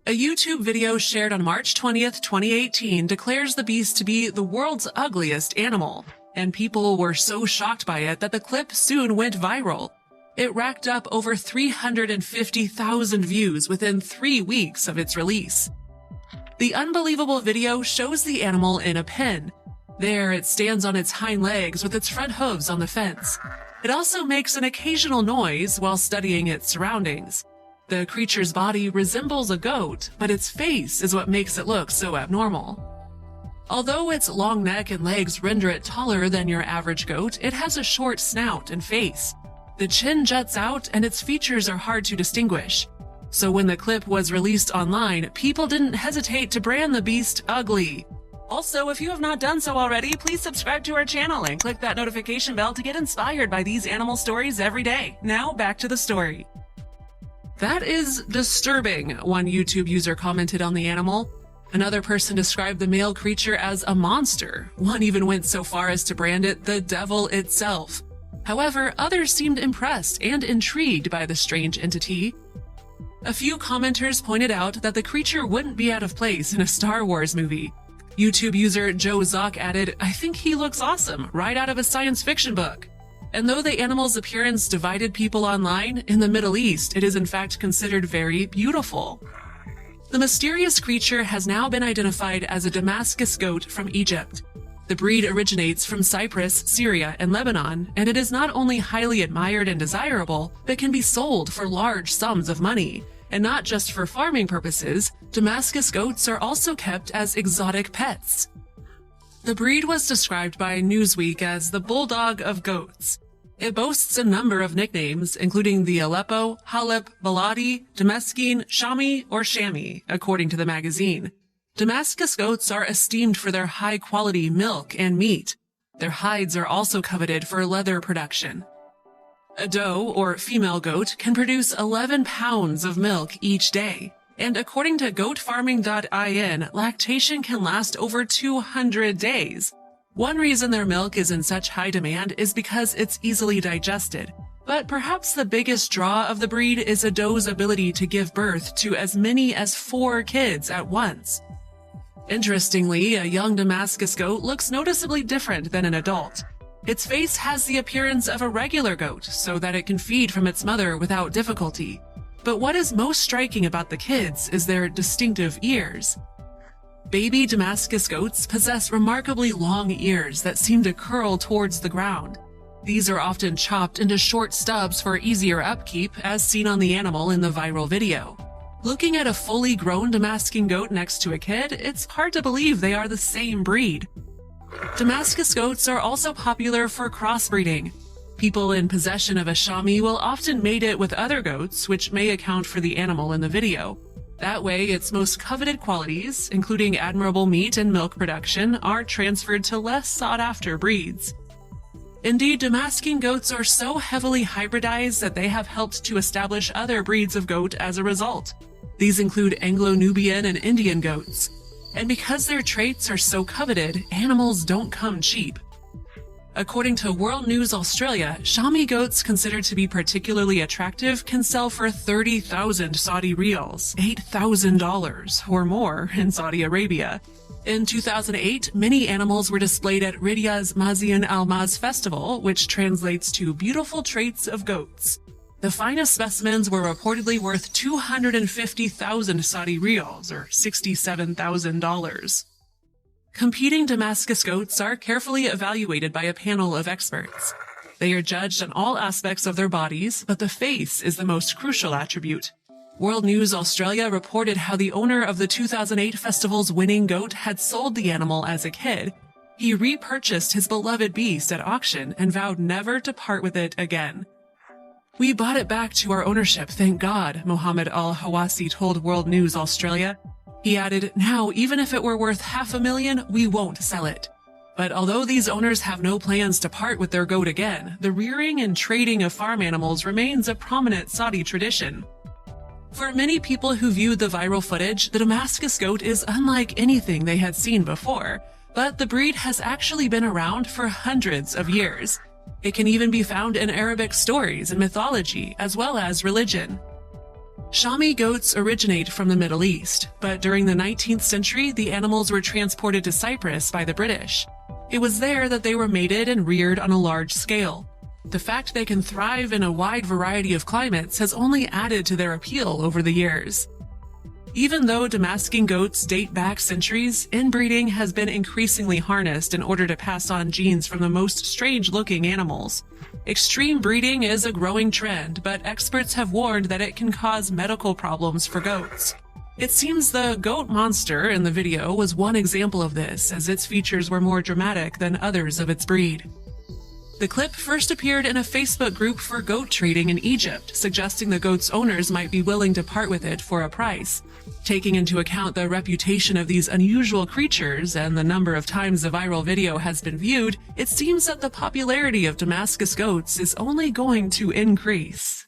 A YouTube video shared on March 20th, 2018 declares the beast to be the world's ugliest animal, and people were so shocked by it that the clip soon went viral. It racked up over 350,000 views within 3 weeks of its release. The unbelievable video shows the animal in a pen. There it stands on its hind legs with its front hooves on the fence. It also makes an occasional noise while studying its surroundings. The creature's body resembles a goat, but its face is what makes it look so abnormal. Although its long neck and legs render it taller than your average goat, it has a short snout and face. The chin juts out and its features are hard to distinguish. So when the clip was released online, people didn't hesitate to brand the beast ugly. Also, if you have not done so already, please subscribe to our channel and click that notification bell to get inspired by these animal stories every day. Now back to the story. "That is disturbing," one YouTube user commented on the animal. Another person described the male creature as a monster. One even went so far as to brand it the devil itself. However, others seemed impressed and intrigued by the strange entity. A few commenters pointed out that the creature wouldn't be out of place in a Star Wars movie. YouTube user Joe Zock added, "I think he looks awesome, right out of a science fiction book." And though the animal's appearance divided people online, in the Middle East it is in fact considered very beautiful. The mysterious creature has now been identified as a Damascus goat from Egypt. The breed originates from Cyprus, Syria, and Lebanon, and it is not only highly admired and desirable, but can be sold for large sums of money. And not just for farming purposes, Damascus goats are also kept as exotic pets. The breed was described by Newsweek as the bulldog of goats. It boasts a number of nicknames, including the Aleppo, Halep, Baladi, Damascene, Shami, or Shami, according to the magazine. Damascus goats are esteemed for their high-quality milk and meat. Their hides are also coveted for leather production. A doe, or female goat, can produce 11 pounds of milk each day. And according to goatfarming.in, lactation can last over 200 days. One reason their milk is in such high demand is because it's easily digested. But perhaps the biggest draw of the breed is a doe's ability to give birth to as many as 4 kids at once. Interestingly, a young Damascus goat looks noticeably different than an adult. Its face has the appearance of a regular goat, so that it can feed from its mother without difficulty. But what is most striking about the kids is their distinctive ears. Baby Damascus goats possess remarkably long ears that seem to curl towards the ground. These are often chopped into short stubs for easier upkeep, as seen on the animal in the viral video. Looking at a fully grown Damascene goat next to a kid, it's hard to believe they are the same breed. Damascus goats are also popular for crossbreeding. People in possession of a Shami will often mate it with other goats, which may account for the animal in the video. That way, its most coveted qualities, including admirable meat and milk production, are transferred to less sought-after breeds. Indeed, Damascene goats are so heavily hybridized that they have helped to establish other breeds of goat as a result. These include Anglo-Nubian and Indian goats. And because their traits are so coveted, animals don't come cheap. According to World News Australia, Shami goats considered to be particularly attractive can sell for 30,000 Saudi riyals, $8,000 or more in Saudi Arabia. In 2008, many animals were displayed at Riyadh's Mazian Al-Maz Festival, which translates to beautiful traits of goats. The finest specimens were reportedly worth 250,000 Saudi riyals, or $67,000. Competing Damascus goats are carefully evaluated by a panel of experts. They are judged on all aspects of their bodies, but the face is the most crucial attribute. World News Australia reported how the owner of the 2008 festival's winning goat had sold the animal as a kid. He repurchased his beloved beast at auction and vowed never to part with it again. "We bought it back to our ownership, thank God," Mohammed Al-Hawasi told World News Australia. He added, "Now, even if it were worth $500,000, we won't sell it." But although these owners have no plans to part with their goat again, the rearing and trading of farm animals remains a prominent Saudi tradition. For many people who viewed the viral footage, the Damascus goat is unlike anything they had seen before, but the breed has actually been around for hundreds of years. It can even be found in Arabic stories and mythology, as well as religion. Shami goats originate from the Middle East, but during the 19th century, the animals were transported to Cyprus by the British. It was there that they were mated and reared on a large scale. The fact they can thrive in a wide variety of climates has only added to their appeal over the years. Even though Damascene goats date back centuries, inbreeding has been increasingly harnessed in order to pass on genes from the most strange-looking animals. Extreme breeding is a growing trend, but experts have warned that it can cause medical problems for goats. It seems the goat monster in the video was one example of this, as its features were more dramatic than others of its breed. The clip first appeared in a Facebook group for goat trading in Egypt, suggesting the goat's owners might be willing to part with it for a price. Taking into account the reputation of these unusual creatures and the number of times the viral video has been viewed, it seems that the popularity of Damascus goats is only going to increase.